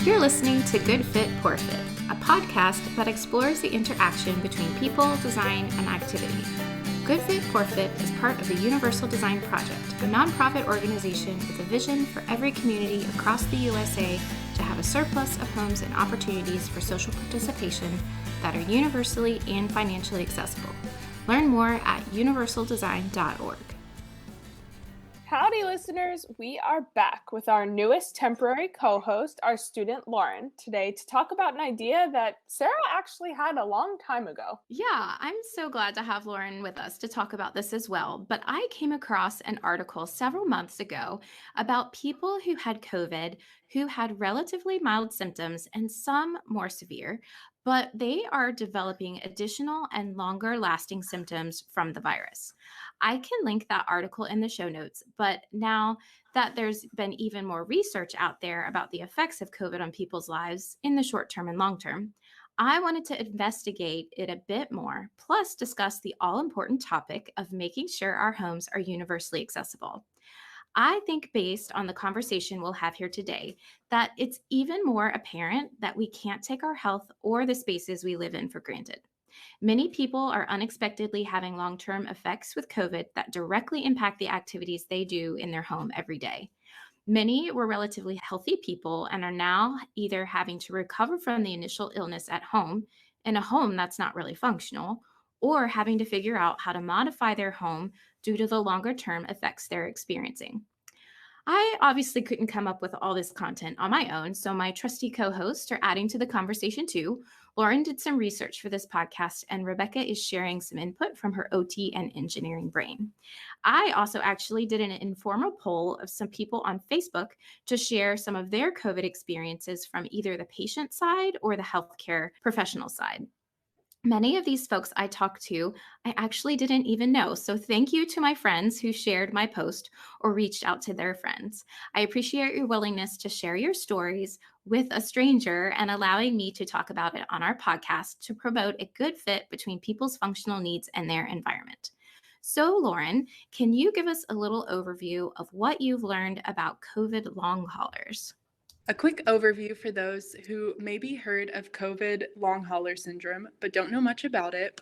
You're listening to Good Fit, Poor Fit, a podcast that explores the interaction between people, design, and activity. Good Fit, Poor Fit is part of the Universal Design Project, a nonprofit organization with a vision for every community across the USA to have a surplus of homes and opportunities for social participation that are universally and financially accessible. Learn more at universaldesign.org. Howdy, listeners. We are back with our newest temporary co-host, our student Lauren, today to talk about an idea that Sarah actually had a long time ago. Yeah, I'm so glad to have Lauren with us to talk about this as well. But I came across an article several months ago about people who had COVID who had relatively mild symptoms and some more severe, but they are developing additional and longer lasting symptoms from the virus. I can link that article in the show notes, but now that there's been even more research out there about the effects of COVID on people's lives in the short term and long term, I wanted to investigate it a bit more, plus discuss the all important topic of making sure our homes are universally accessible. I think, based on the conversation we'll have here today, that it's even more apparent that we can't take our health or the spaces we live in for granted. Many people are unexpectedly having long term effects with COVID that directly impact the activities they do in their home every day. Many were relatively healthy people and are now either having to recover from the initial illness at home in a home that's not really functional, or having to figure out how to modify their home due to the longer term effects they're experiencing. I obviously couldn't come up with all this content on my own, so my trusty co hosts are adding to the conversation too. Lauren did some research for this podcast, and Rebecca is sharing some input from her OT and engineering brain. I also actually did an informal poll of some people on Facebook to share some of their COVID experiences from either the patient side or the healthcare professional side. Many of these folks I talked to, I actually didn't even know. So thank you to my friends who shared my post or reached out to their friends. I appreciate your willingness to share your stories with a stranger and allowing me to talk about it on our podcast to promote a good fit between people's functional needs and their environment. So, Lauren, can you give us a little overview of what you've learned about COVID long haulers? A quick overview for those who maybe heard of COVID long hauler syndrome but don't know much about it.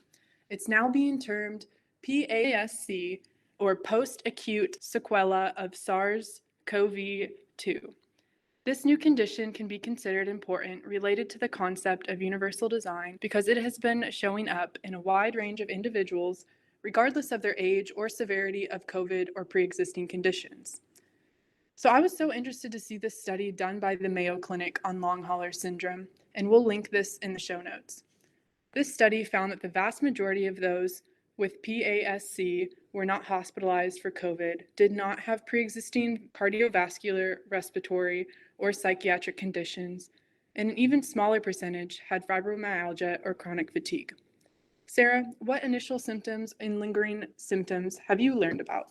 It's now being termed PASC, or post-acute sequela of SARS-CoV-2. This new condition can be considered important related to the concept of universal design because it has been showing up in a wide range of individuals regardless of their age or severity of COVID or pre-existing conditions. So I was so interested to see this study done by the Mayo Clinic on long hauler syndrome, and we'll link this in the show notes. This study found that the vast majority of those with PASC were not hospitalized for COVID, did not have pre-existing cardiovascular, respiratory, or psychiatric conditions, and an even smaller percentage had fibromyalgia or chronic fatigue. Sarah, what initial symptoms and lingering symptoms have you learned about?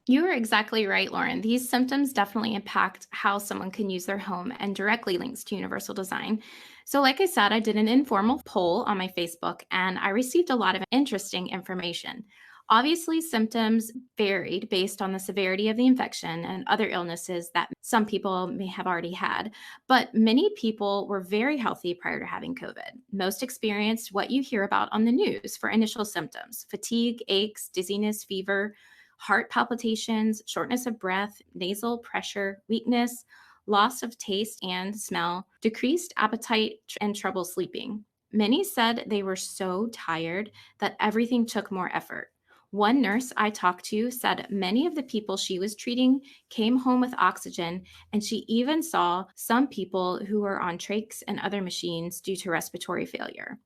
You are exactly right, Lauren. These symptoms definitely impact how someone can use their home and directly links to universal design. So, like I said, I did an informal poll on my Facebook and I received a lot of interesting information. Obviously, symptoms varied based on the severity of the infection and other illnesses that some people may have already had, but many people were very healthy prior to having COVID. Most experienced what you hear about on the news for initial symptoms: fatigue, aches, dizziness, fever, heart palpitations, shortness of breath, nasal pressure, weakness, loss of taste and smell, decreased appetite, and trouble sleeping. Many said they were so tired that everything took more effort. One nurse I talked to said many of the people she was treating came home with oxygen, and she even saw some people who were on trachs and other machines due to respiratory failure.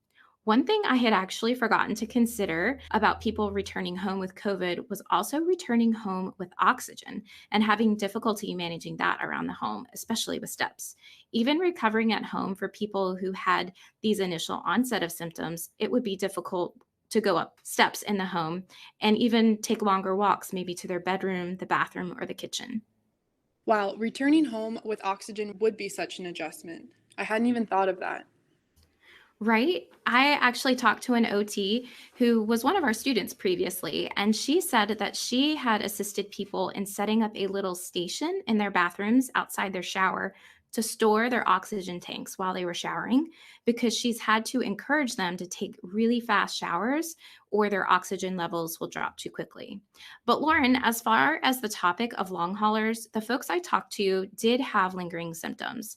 One thing I had actually forgotten to consider about people returning home with COVID was also returning home with oxygen and having difficulty managing that around the home, especially with steps. Even recovering at home for people who had these initial onset of symptoms, it would be difficult to go up steps in the home and even take longer walks, maybe to their bedroom, the bathroom, or the kitchen. Wow, returning home with oxygen would be such an adjustment. I hadn't even thought of that. Right? I actually talked to an OT who was one of our students previously, and she said that she had assisted people in setting up a little station in their bathrooms outside their shower to store their oxygen tanks while they were showering because she's had to encourage them to take really fast showers or their oxygen levels will drop too quickly. But Lauren, as far as the topic of long haulers, the folks I talked to did have lingering symptoms.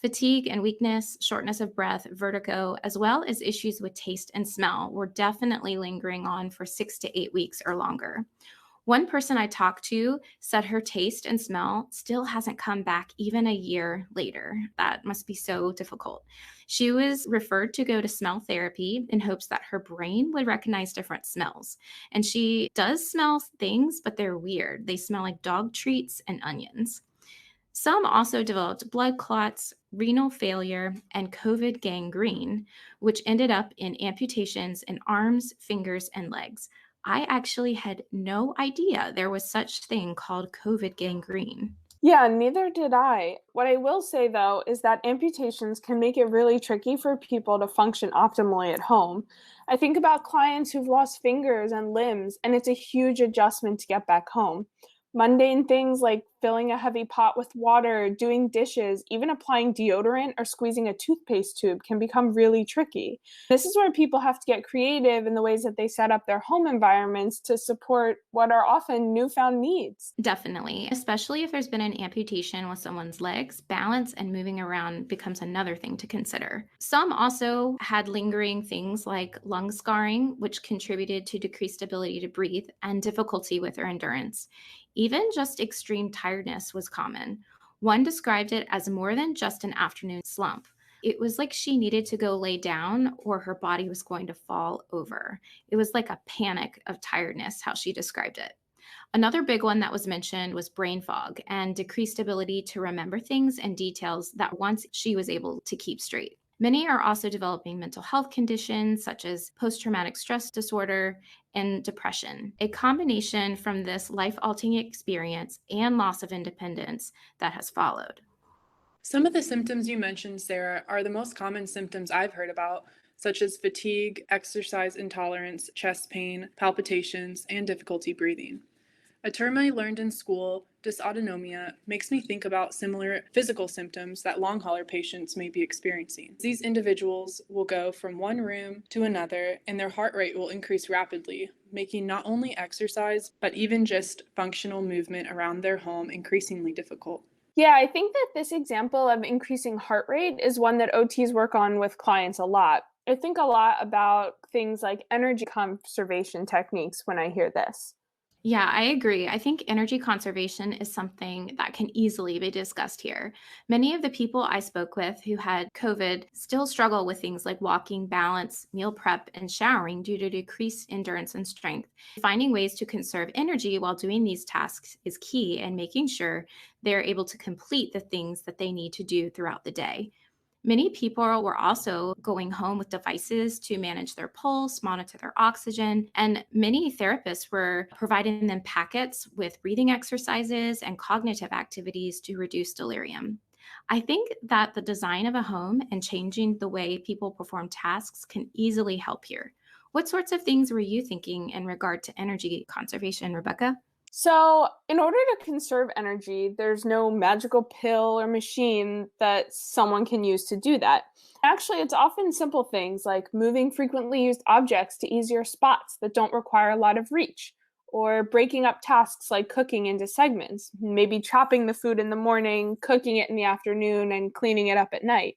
Fatigue and weakness, shortness of breath, vertigo, as well as issues with taste and smell were definitely lingering on for 6 to 8 weeks or longer. One person I talked to said her taste and smell still hasn't come back even a year later. That must be so difficult. She was referred to go to smell therapy in hopes that her brain would recognize different smells. And she does smell things, but they're weird. They smell like dog treats and onions. Some also developed blood clots, renal failure, and COVID gangrene, which ended up in amputations in arms, fingers, and legs. I actually had no idea there was such thing called COVID gangrene. Yeah, neither did I. What I will say though is that amputations can make it really tricky for people to function optimally at home. I think about clients who've lost fingers and limbs, and it's a huge adjustment to get back home. Mundane things like filling a heavy pot with water, doing dishes, even applying deodorant or squeezing a toothpaste tube can become really tricky. This is where people have to get creative in the ways that they set up their home environments to support what are often newfound needs. Definitely, especially if there's been an amputation with someone's legs, balance and moving around becomes another thing to consider. Some also had lingering things like lung scarring, which contributed to decreased ability to breathe and difficulty with their endurance. Even just extreme tiredness was common. One described it as more than just an afternoon slump. It was like she needed to go lay down or her body was going to fall over. It was like a panic of tiredness, how she described it. Another big one that was mentioned was brain fog and decreased ability to remember things and details that once she was able to keep straight. Many are also developing mental health conditions such as post traumatic stress disorder and depression, a combination from this life altering experience and loss of independence that has followed. Some of the symptoms you mentioned, Sarah, are the most common symptoms I've heard about, such as fatigue, exercise intolerance, chest pain, palpitations, and difficulty breathing. A term I learned in school, dysautonomia, makes me think about similar physical symptoms that long hauler patients may be experiencing. These individuals will go from one room to another, and their heart rate will increase rapidly, making not only exercise, but even just functional movement around their home increasingly difficult. Yeah, I think that this example of increasing heart rate is one that OTs work on with clients a lot. I think a lot about things like energy conservation techniques when I hear this. Yeah, I agree. I think energy conservation is something that can easily be discussed here. Many of the people I spoke with who had COVID still struggle with things like walking, balance, meal prep, and showering due to decreased endurance and strength. Finding ways to conserve energy while doing these tasks is key and making sure they're able to complete the things that they need to do throughout the day. Many people were also going home with devices to manage their pulse, monitor their oxygen, and many therapists were providing them packets with breathing exercises and cognitive activities to reduce delirium. I think that the design of a home and changing the way people perform tasks can easily help here. What sorts of things were you thinking in regard to energy conservation, Rebecca? So, in order to conserve energy, there's no magical pill or machine that someone can use to do that. Actually, it's often simple things like moving frequently used objects to easier spots that don't require a lot of reach, or breaking up tasks like cooking into segments, maybe chopping the food in the morning, cooking it in the afternoon, and cleaning it up at night.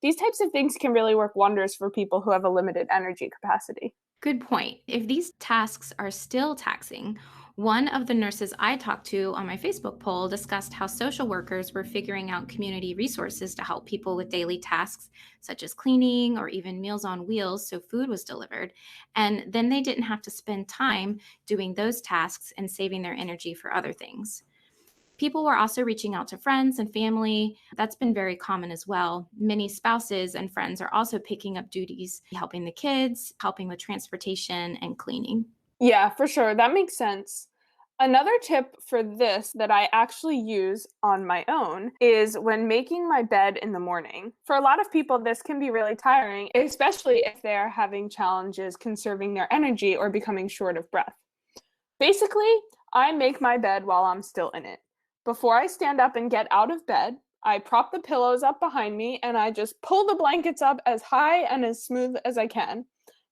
These types of things can really work wonders for people who have a limited energy capacity. Good point. If these tasks are still taxing, one of the nurses I talked to on my Facebook poll discussed how social workers were figuring out community resources to help people with daily tasks, such as cleaning or even Meals on Wheels, so food was delivered. And then they didn't have to spend time doing those tasks and saving their energy for other things. People were also reaching out to friends and family. That's been very common as well. Many spouses and friends are also picking up duties, helping the kids, helping with transportation and cleaning. Yeah, for sure. That makes sense. Another tip for this that I actually use on my own is when making my bed in the morning. For a lot of people, this can be really tiring, especially if they're having challenges conserving their energy or becoming short of breath. Basically, I make my bed while I'm still in it. Before I stand up and get out of bed, I prop the pillows up behind me and I just pull the blankets up as high and as smooth as I can.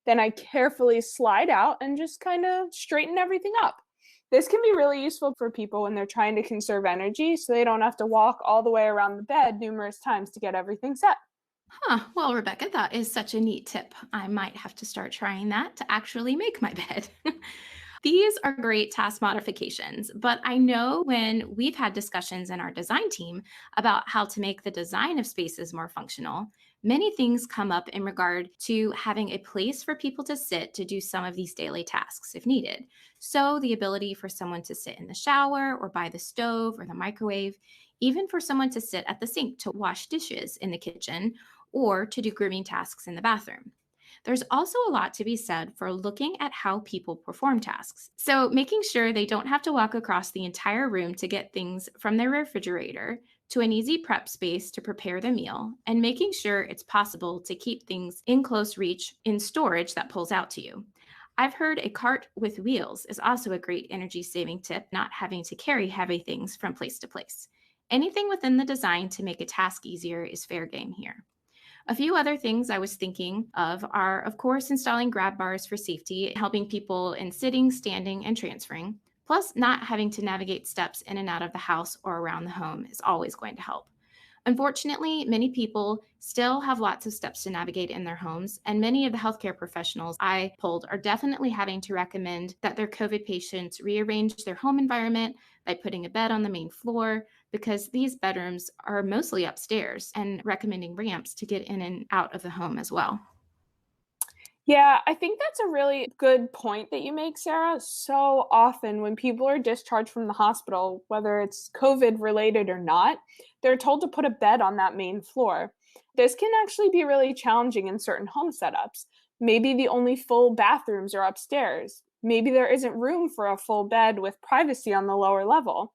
Then I carefully slide out and just kind of straighten everything up. This can be really useful for people when they're trying to conserve energy so they don't have to walk all the way around the bed numerous times to get everything set. Huh. Well, Rebecca, that is such a neat tip. I might have to start trying that to actually make my bed. These are great task modifications, but I know when we've had discussions in our design team about how to make the design of spaces more functional, many things come up in regard to having a place for people to sit to do some of these daily tasks if needed. So, the ability for someone to sit in the shower or by the stove or the microwave, even for someone to sit at the sink to wash dishes in the kitchen or to do grooming tasks in the bathroom. There's also a lot to be said for looking at how people perform tasks. So, making sure they don't have to walk across the entire room to get things from their refrigerator to an easy prep space to prepare the meal, and making sure it's possible to keep things in close reach in storage that pulls out to you. I've heard a cart with wheels is also a great energy saving tip, not having to carry heavy things from place to place. Anything within the design to make a task easier is fair game here. A few other things I was thinking of of course, installing grab bars for safety, helping people in sitting, standing, and transferring. Plus, not having to navigate steps in and out of the house or around the home is always going to help. Unfortunately, many people still have lots of steps to navigate in their homes, and many of the healthcare professionals I polled are definitely having to recommend that their COVID patients rearrange their home environment by putting a bed on the main floor because these bedrooms are mostly upstairs, and recommending ramps to get in and out of the home as well. Yeah, I think that's a really good point that you make, Sarah. So often, when people are discharged from the hospital, whether it's COVID related or not, they're told to put a bed on that main floor. This can actually be really challenging in certain home setups. Maybe the only full bathrooms are upstairs. Maybe there isn't room for a full bed with privacy on the lower level.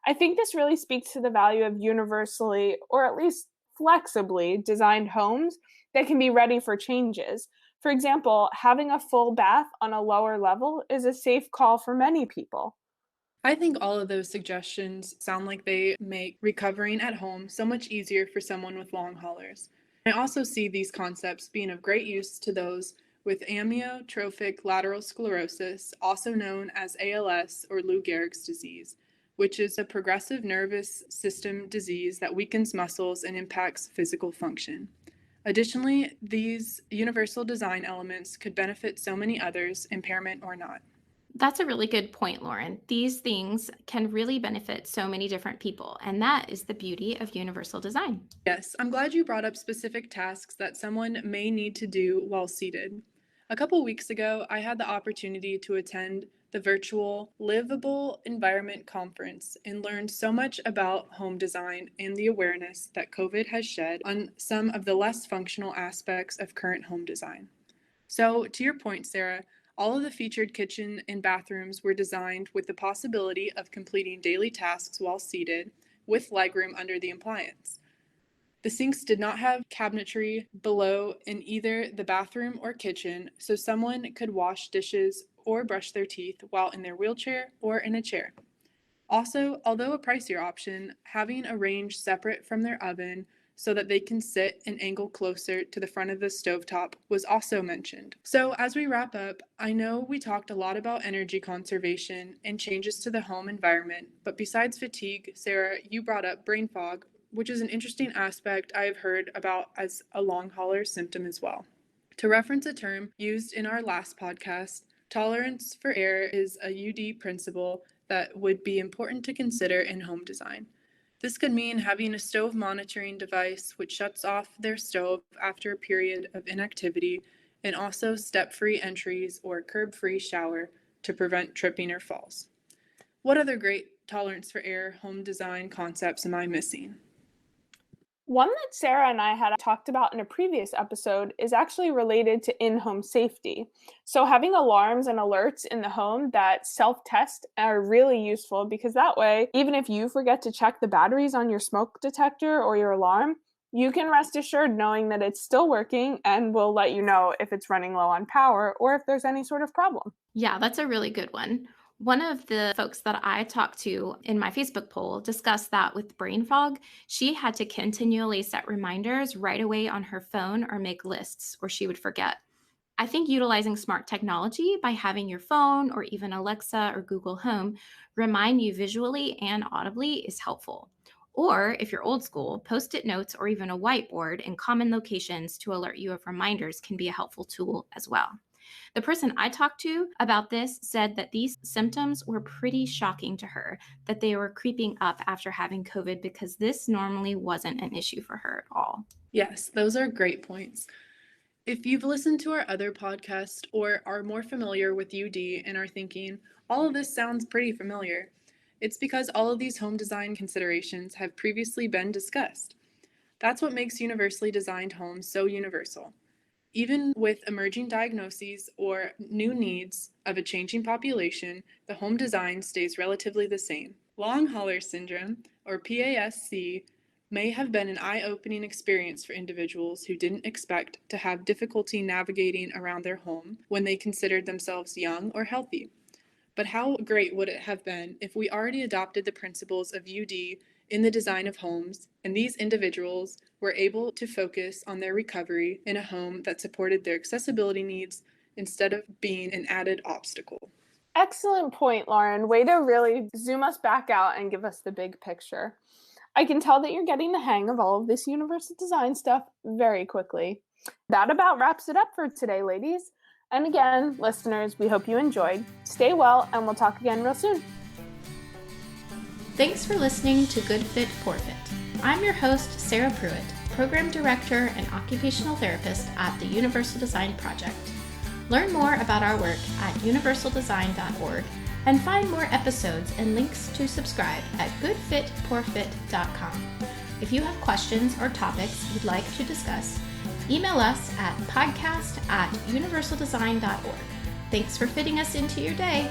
I think this really speaks to the value of universally, or at least flexibly, designed homes that can be ready for changes. For example, having a full bath on a lower level is a safe call for many people. I think all of those suggestions sound like they make recovering at home so much easier for someone with long haulers. I also see these concepts being of great use to those with amyotrophic lateral sclerosis, also known as ALS or Lou Gehrig's disease, which is a progressive nervous system disease that weakens muscles and impacts physical function. Additionally, these universal design elements could benefit so many others, impairment or not. That's a really good point, Lauren. These things can really benefit so many different people, and that is the beauty of universal design. Yes, I'm glad you brought up specific tasks that someone may need to do while seated. A couple weeks ago, I had the opportunity to attend the virtual Livable Environment Conference and learned so much about home design and the awareness that COVID has shed on some of the less functional aspects of current home design. So, to your point, Sarah, all of the featured kitchen and bathrooms were designed with the possibility of completing daily tasks while seated with legroom under the appliance. The sinks did not have cabinetry below in either the bathroom or kitchen, so someone could wash dishes or brush their teeth while in their wheelchair or in a chair. Also, although a pricier option, having a range separate from their oven so that they can sit and angle closer to the front of the stovetop was also mentioned. So as we wrap up, I know we talked a lot about energy conservation and changes to the home environment, but besides fatigue, Sarah, you brought up brain fog, which is an interesting aspect I've heard about as a long hauler symptom as well. To reference a term used in our last podcast, tolerance for error is a UD principle that would be important to consider in home design. This could mean having a stove monitoring device which shuts off their stove after a period of inactivity, and also step-free entries or curb-free shower to prevent tripping or falls. What other great tolerance for error home design concepts am I missing? One that Sarah and I had talked about in a previous episode is actually related to in home safety. So, having alarms and alerts in the home that self test are really useful because that way, even if you forget to check the batteries on your smoke detector or your alarm, you can rest assured knowing that it's still working and will let you know if it's running low on power or if there's any sort of problem. Yeah, that's a really good one. One of the folks that I talked to in my Facebook poll discussed that with brain fog, she had to continually set reminders right away on her phone or make lists, or she would forget. I think utilizing smart technology by having your phone or even Alexa or Google Home remind you visually and audibly is helpful. Or if you're old school, post it notes or even a whiteboard in common locations to alert you of reminders can be a helpful tool as well. The person I talked to about this said that these symptoms were pretty shocking to her, that they were creeping up after having COVID because this normally wasn't an issue for her at all. Yes, those are great points. If you've listened to our other podcast or are more familiar with UD and are thinking, all of this sounds pretty familiar, it's because all of these home design considerations have previously been discussed. That's what makes universally designed homes so universal. Even with emerging diagnoses or new needs of a changing population, the home design stays relatively the same. Long hauler syndrome, or PASC, may have been an eye-opening experience for individuals who didn't expect to have difficulty navigating around their home when they considered themselves young or healthy. But how great would it have been if we already adopted the principles of UD in the design of homes, and these individuals were able to focus on their recovery in a home that supported their accessibility needs instead of being an added obstacle. Excellent point, Lauren. Way to really zoom us back out and give us the big picture. I can tell that you're getting the hang of all of this universal design stuff very quickly. That about wraps it up for today, ladies. And again, listeners, we hope you enjoyed. Stay well, and we'll talk again real soon. Thanks for listening to Good Fit, Poor Fit. I'm your host, Sarah Pruitt, Program Director and Occupational Therapist at the Universal Design Project. Learn more about our work at universaldesign.org and find more episodes and links to subscribe at goodfitpoorfit.com. If you have questions or topics you'd like to discuss, email us at podcast@universaldesign.org. Thanks for fitting us into your day.